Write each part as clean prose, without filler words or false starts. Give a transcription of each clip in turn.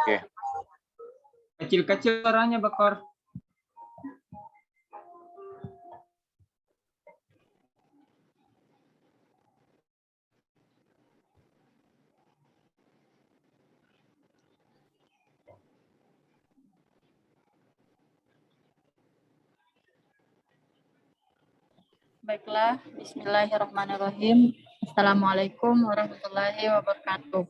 Oke. Kecil-kecil suaranya, Bakor. Baiklah, bismillahirrahmanirrahim. Assalamualaikum warahmatullahi wabarakatuh.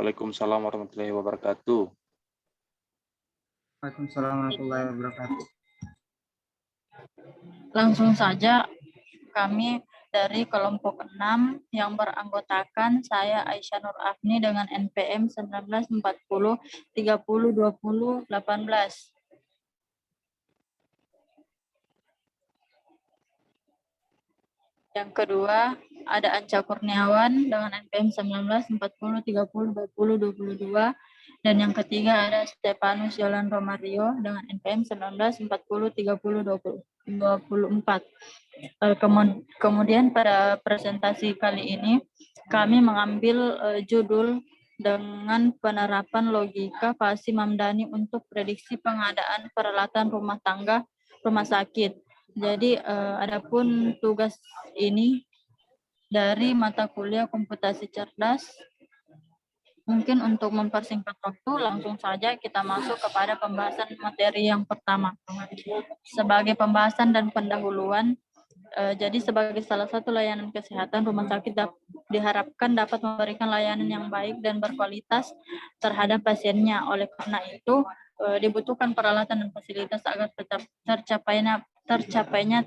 Waalaikumsalam warahmatullahi wabarakatuh. Waalaikumsalam warahmatullahi wabarakatuh. Langsung saja, kami dari kelompok 6 yang beranggotakan saya Aisyah Nur Afni dengan NPM 1940 30 20 18. Yang kedua, ada Anca Kurniawan dengan NPM 1940 30 20 22. Dan yang ketiga ada Stefanus Yolan Romario dengan NPM 1940 30 20 24. Kemudian pada presentasi kali ini kami mengambil judul dengan penerapan logika Fahsi Mamdani untuk prediksi pengadaan peralatan rumah tangga rumah sakit. Jadi adapun tugas ini dari mata kuliah komputasi cerdas. Mungkin untuk mempersingkat waktu, langsung saja kita masuk kepada pembahasan materi yang pertama. Sebagai pembahasan dan pendahuluan, jadi sebagai salah satu layanan kesehatan, rumah sakit diharapkan dapat memberikan layanan yang baik dan berkualitas terhadap pasiennya. Oleh karena itu, dibutuhkan peralatan dan fasilitas agar tercapainya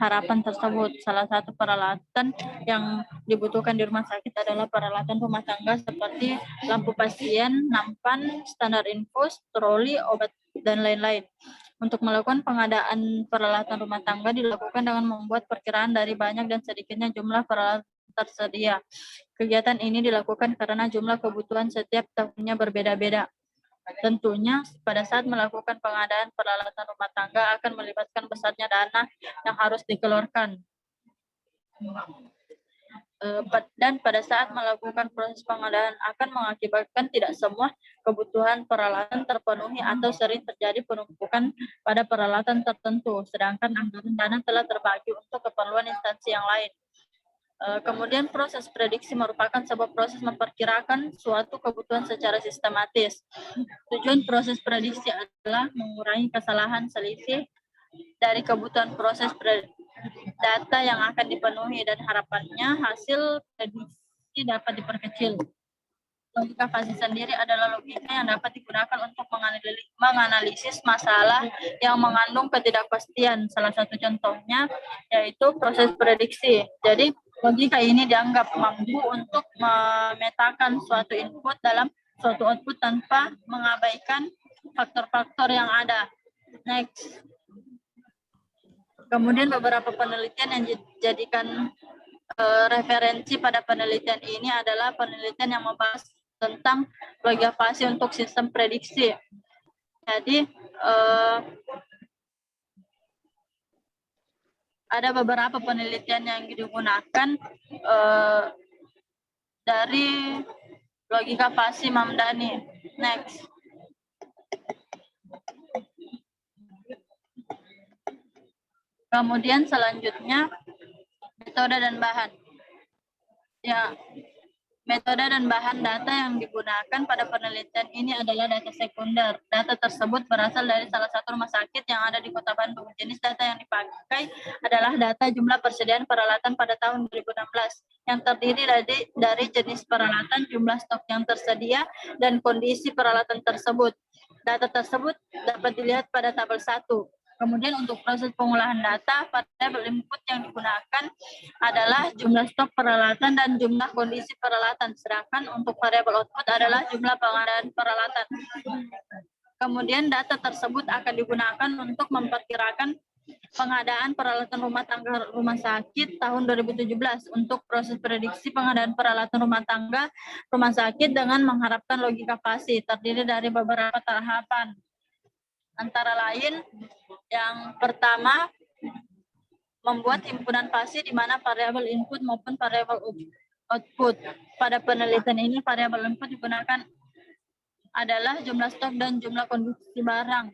harapan tersebut. Salah satu peralatan yang dibutuhkan di rumah sakit adalah peralatan rumah tangga seperti lampu pasien, nampan, standar infus, troli, obat, dan lain-lain. Untuk melakukan pengadaan peralatan rumah tangga dilakukan dengan membuat perkiraan dari banyak dan sedikitnya jumlah peralatan tersedia. Kegiatan ini dilakukan karena jumlah kebutuhan setiap tahunnya berbeda-beda. Tentunya pada saat melakukan pengadaan peralatan rumah tangga akan melibatkan besarnya dana yang harus dikeluarkan. Dan pada saat melakukan proses pengadaan akan mengakibatkan tidak semua kebutuhan peralatan terpenuhi atau sering terjadi penumpukan pada peralatan tertentu, sedangkan anggaran dana telah terbagi untuk keperluan instansi yang lain. Kemudian proses prediksi merupakan sebuah proses memperkirakan suatu kebutuhan secara sistematis. Tujuan proses prediksi adalah mengurangi kesalahan selisih dari kebutuhan proses data yang akan dipenuhi dan harapannya hasil prediksi dapat diperkecil. Logika Fahsi sendiri adalah logika yang dapat digunakan untuk menganalisis masalah yang mengandung ketidakpastian. Salah satu contohnya yaitu proses prediksi. Jadi logika ini dianggap mampu untuk memetakan suatu input dalam suatu output tanpa mengabaikan faktor-faktor yang ada. Next. Kemudian beberapa penelitian yang dijadikan referensi pada penelitian ini adalah penelitian yang membahas tentang logika Fahsi untuk sistem prediksi. Jadi ada beberapa penelitian yang digunakan dari logika Fahsi Mamdani. Next. Kemudian selanjutnya metode dan bahan. Ya, metode dan bahan data yang digunakan pada penelitian ini adalah data sekunder. Data tersebut berasal dari salah satu rumah sakit yang ada di Kota Bandung. Jenis data yang dipakai adalah data jumlah persediaan peralatan pada tahun 2016 yang terdiri dari jenis peralatan, jumlah stok yang tersedia, dan kondisi peralatan tersebut. Data tersebut dapat dilihat pada tabel 1. Kemudian untuk proses pengolahan data, variabel input yang digunakan adalah jumlah stok peralatan dan jumlah kondisi peralatan, sedangkan untuk variabel output adalah jumlah pengadaan peralatan. Kemudian data tersebut akan digunakan untuk memperkirakan pengadaan peralatan rumah tangga rumah sakit tahun 2017 untuk proses prediksi pengadaan peralatan rumah tangga rumah sakit dengan mengharapkan logika Fahsi terdiri dari beberapa tahapan. Antara lain, yang pertama, membuat himpunan Fahsi di mana variabel input maupun variabel output. Pada penelitian ini variabel input digunakan adalah jumlah stok dan jumlah kondisi barang.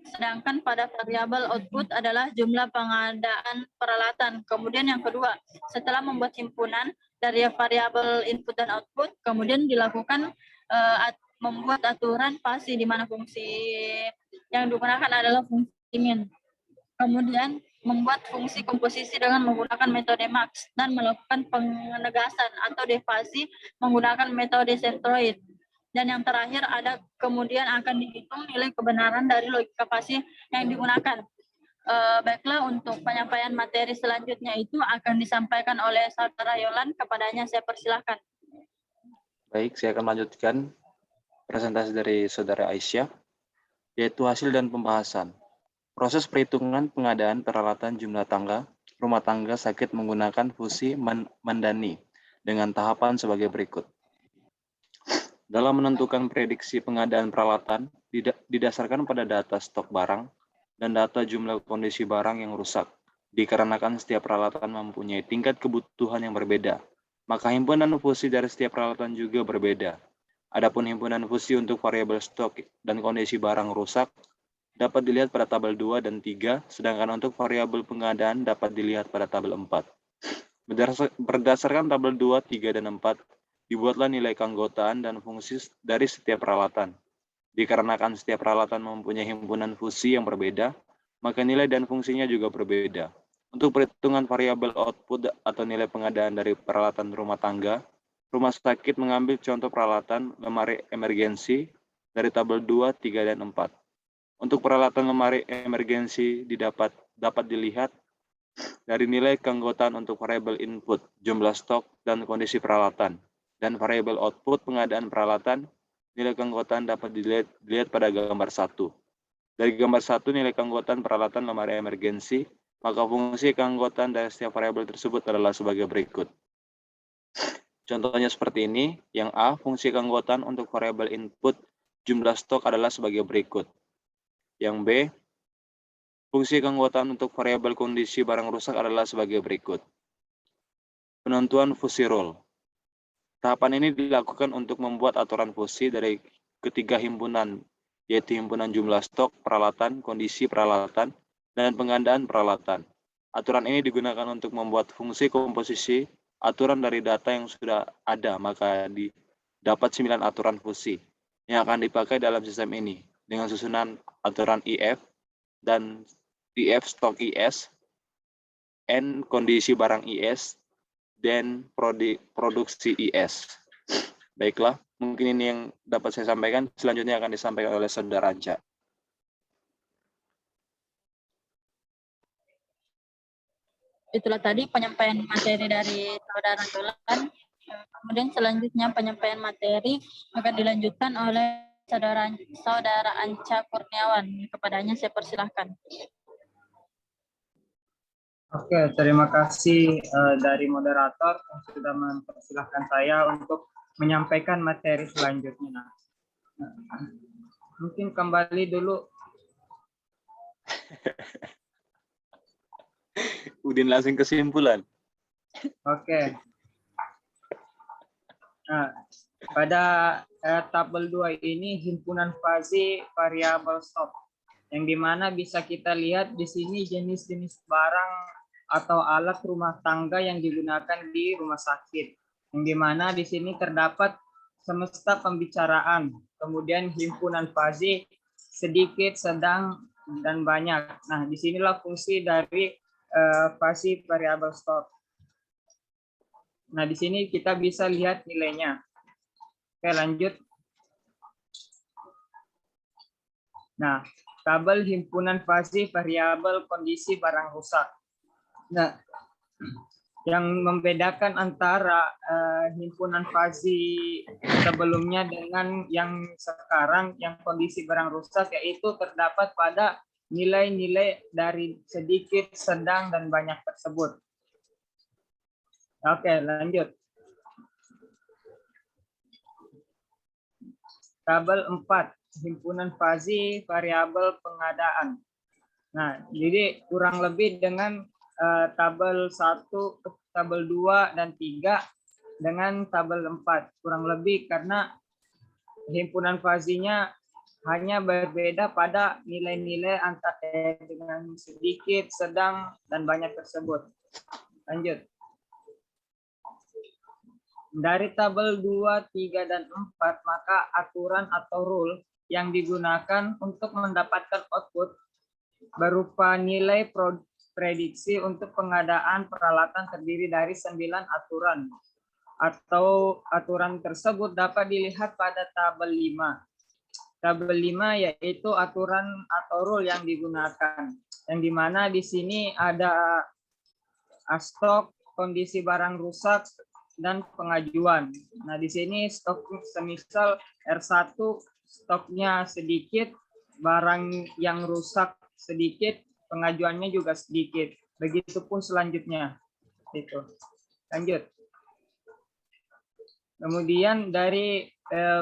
Sedangkan pada variabel output adalah jumlah pengadaan peralatan. Kemudian yang kedua, setelah membuat himpunan dari variabel input dan output, kemudian dilakukan membuat aturan fasi di mana fungsi yang digunakan adalah fungsi min. Kemudian membuat fungsi komposisi dengan menggunakan metode max dan melakukan penegasan atau defasi menggunakan metode centroid. Dan yang terakhir ada kemudian akan dihitung nilai kebenaran dari logika fasi yang digunakan. Baiklah, untuk penyampaian materi selanjutnya itu akan disampaikan oleh Saudara Yolan. Kepadanya saya persilahkan. Baik, saya akan melanjutkan presentasi dari Saudara Aisyah, yaitu hasil dan pembahasan. Proses perhitungan pengadaan peralatan jumlah tangga rumah tangga sakit menggunakan fungsi Mandani dengan tahapan sebagai berikut. Dalam menentukan prediksi pengadaan peralatan, didasarkan pada data stok barang dan data jumlah kondisi barang yang rusak, dikarenakan setiap peralatan mempunyai tingkat kebutuhan yang berbeda, maka himpunan fungsi dari setiap peralatan juga berbeda. Adapun himpunan fungsi untuk variabel stok dan kondisi barang rusak dapat dilihat pada tabel 2 dan 3, sedangkan untuk variabel pengadaan dapat dilihat pada tabel 4. Berdasarkan tabel 2, 3, dan 4, dibuatlah nilai keanggotaan dan fungsi dari setiap peralatan. Dikarenakan setiap peralatan mempunyai himpunan fungsi yang berbeda, maka nilai dan fungsinya juga berbeda. Untuk perhitungan variabel output atau nilai pengadaan dari peralatan rumah tangga, rumah sakit mengambil contoh peralatan lemari emergensi dari tabel 2, 3, dan 4. Untuk peralatan lemari emergensi dapat dilihat dari nilai keanggotaan untuk variabel input, jumlah stok, dan kondisi peralatan. Dan variabel output pengadaan peralatan, nilai keanggotaan dapat dilihat pada gambar 1. Dari gambar 1 nilai keanggotaan peralatan lemari emergensi, maka fungsi keanggotaan dari setiap variabel tersebut adalah sebagai berikut. Contohnya seperti ini, yang A, fungsi keanggotaan untuk variabel input jumlah stok adalah sebagai berikut. Yang B, fungsi keanggotaan untuk variabel kondisi barang rusak adalah sebagai berikut. Penentuan fungsi role. Tahapan ini dilakukan untuk membuat aturan fungsi dari ketiga himpunan, yaitu himpunan jumlah stok, peralatan, kondisi peralatan, dan pengadaan peralatan. Aturan ini digunakan untuk membuat fungsi komposisi aturan dari data yang sudah ada, maka dapat 9 aturan fungsi yang akan dipakai dalam sistem ini, dengan susunan aturan IF dan IF stok IS, N kondisi barang IS, dan produksi IS. Baiklah, mungkin ini yang dapat saya sampaikan. Selanjutnya akan disampaikan oleh Saudara Anca. Itulah tadi penyampaian materi dari Saudara Yolan. Kemudian selanjutnya penyampaian materi akan dilanjutkan oleh Saudara Anca Kurniawan. Kepadanya saya persilahkan. Oke, terima kasih dari moderator yang sudah mempersilahkan saya untuk menyampaikan materi selanjutnya. Mungkin kembali dulu. Udin langsung kesimpulan. Oke. Nah, pada tabel 2 ini himpunan fasi variabel stok, yang dimana bisa kita lihat di sini jenis-jenis barang atau alat rumah tangga yang digunakan di rumah sakit, yang dimana di sini terdapat semesta pembicaraan, kemudian himpunan fasi sedikit, sedang, dan banyak. Nah, disinilah fungsi dari fasi variabel stok. Nah, di sini kita bisa lihat nilainya. Oke, lanjut. Nah, tabel himpunan fasi variabel kondisi barang rusak. Nah, yang membedakan antara himpunan fasi sebelumnya dengan yang sekarang, yang kondisi barang rusak, yaitu terdapat pada nilai-nilai dari sedikit, sedang, dan banyak tersebut. Oke, lanjut. Tabel 4, himpunan fasi variabel pengadaan. Nah, jadi kurang lebih dengan tabel 1, tabel 2, dan 3 dengan tabel 4 kurang lebih, karena himpunan fazinya hanya berbeda pada nilai-nilai antara dengan sedikit, sedang, dan banyak tersebut. Lanjut. Dari tabel 2, 3, dan 4, maka aturan atau rule yang digunakan untuk mendapatkan output berupa nilai prediksi untuk pengadaan peralatan terdiri dari 9 aturan. Atau aturan tersebut dapat dilihat pada tabel 5. Tabel 5 yaitu aturan atau rule yang digunakan. Yang dimana di sini ada stok, kondisi barang rusak, dan pengajuan. Nah, di sini stok semisal R1 stoknya sedikit, barang yang rusak sedikit, pengajuannya juga sedikit. Begitupun selanjutnya. Itu. Lanjut. Kemudian dari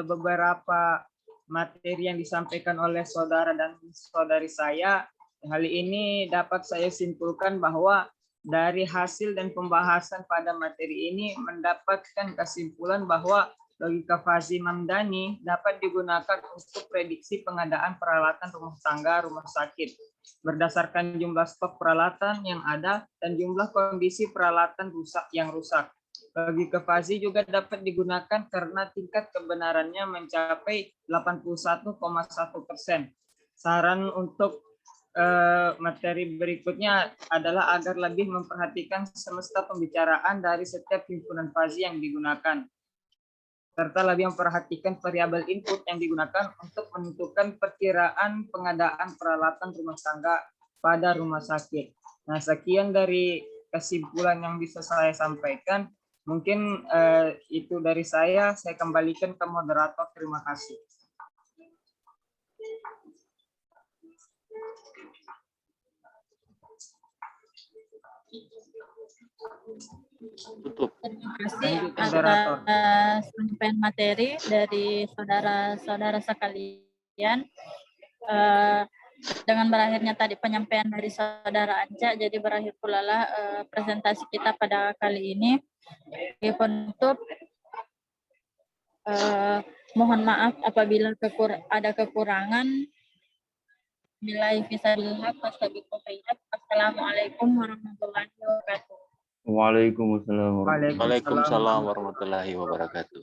beberapa materi yang disampaikan oleh saudara dan saudari saya, hal ini dapat saya simpulkan bahwa dari hasil dan pembahasan pada materi ini mendapatkan kesimpulan bahwa logika fazi Mamdani dapat digunakan untuk prediksi pengadaan peralatan rumah tangga, rumah sakit berdasarkan jumlah stok peralatan yang ada dan jumlah kondisi peralatan yang rusak. Logika fazi juga dapat digunakan karena tingkat kebenarannya mencapai 81,1%. Saran untuk materi berikutnya adalah agar lebih memperhatikan semesta pembicaraan dari setiap himpunan fazi yang digunakan, serta lebih memperhatikan variabel input yang digunakan untuk menentukan perkiraan pengadaan peralatan rumah tangga pada rumah sakit. Nah, sekian dari kesimpulan yang bisa saya sampaikan. Mungkin itu dari saya kembalikan ke moderator. Terima kasih. Tutup. Terima kasih Lanjut, moderator. atas penyampaian materi dari saudara-saudara sekalian. Dengan berakhirnya tadi penyampaian dari saudara Anca, jadi berakhir pula lah presentasi kita pada kali ini. Penutup, mohon maaf apabila ada kekurangan. Assalamualaikum warahmatullahi wabarakatuh. Waalaikumsalam. Waalaikumsalam warahmatullahi wabarakatuh.